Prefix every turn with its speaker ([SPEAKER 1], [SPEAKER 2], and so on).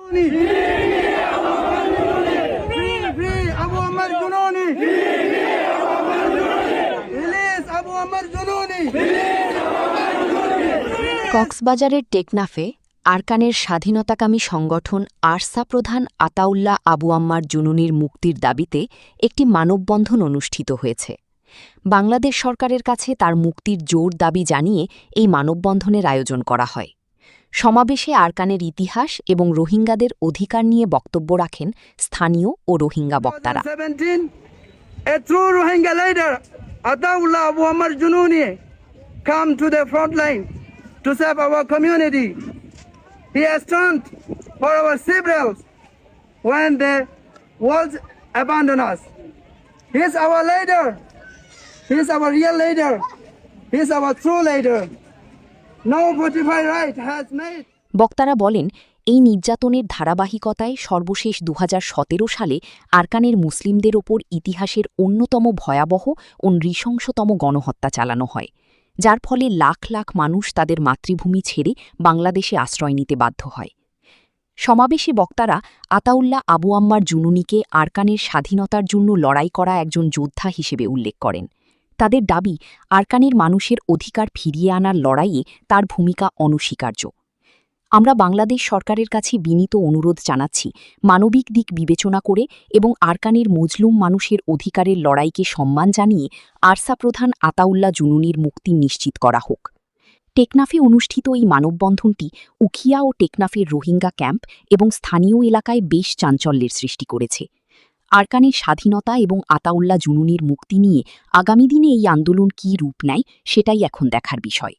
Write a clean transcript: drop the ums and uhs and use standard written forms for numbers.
[SPEAKER 1] কক্সবাজারের টেকনাফে আরকানের স্বাধীনতাকামী সংগঠন আরসা প্রধান আতাউল্লাহ আবু আম্মার জুনুনির মুক্তির দাবিতে একটি মানববন্ধন অনুষ্ঠিত হয়েছে। বাংলাদেশ সরকারের কাছে তার মুক্তির জোর দাবি জানিয়ে এই মানববন্ধনের আয়োজন করা হয়। সমাবেশে আরকানের ইতিহাস এবং রোহিঙ্গাদের অধিকার নিয়ে বক্তব্য রাখেন স্থানীয় ও রোহিঙ্গা বক্তারা।
[SPEAKER 2] To save our community. He has turned for our civils when the world abandoned us. He is our leader. He is our real leader. He is our true leader. No fortified right has made.
[SPEAKER 1] বক্তারা বলেন, এই নির্যাতনের ধারাবাহিকতায় সর্বশেষ ২০১৭ সালে আরকানের মুসলিমদের ওপর ইতিহাসের অন্যতম ভয়াবহ ও নৃশংসতম গণহত্যা চালানো হয়, যার ফলে লাখ লাখ মানুষ তাদের মাতৃভূমি ছেড়ে বাংলাদেশে আশ্রয় নিতে বাধ্য হয়। সমাবেশে বক্তারা আতাউল্লাহ আবু আম্মার জুনুনিকে আরকানের স্বাধীনতার জন্য লড়াই করা একজন যোদ্ধা হিসেবে উল্লেখ করেন। তাদের দাবি, আরকানের মানুষের অধিকার ফিরিয়ে আনার লড়াইয়ে তার ভূমিকা অনস্বীকার্য। আমরা বাংলাদেশ সরকারের কাছে বিনীত অনুরোধ জানাচ্ছি, মানবিক দিক বিবেচনা করে এবং আরকানের মজলুম মানুষের অধিকারের লড়াইকে সম্মান জানিয়ে আরসা প্রধান আতাউল্লাহ জুনুনির মুক্তি নিশ্চিত করা হোক। টেকনাফে অনুষ্ঠিত এই মানববন্ধনটি উখিয়া ও টেকনাফের রোহিঙ্গা ক্যাম্প এবং স্থানীয় এলাকায় বেশ চাঞ্চল্যের সৃষ্টি করেছে। আরকানের স্বাধীনতা এবং আতাউল্লাহ জুনুনির মুক্তি নিয়ে আগামী দিনে এই আন্দোলন কী রূপ নেয় সেটাই এখন দেখার বিষয়।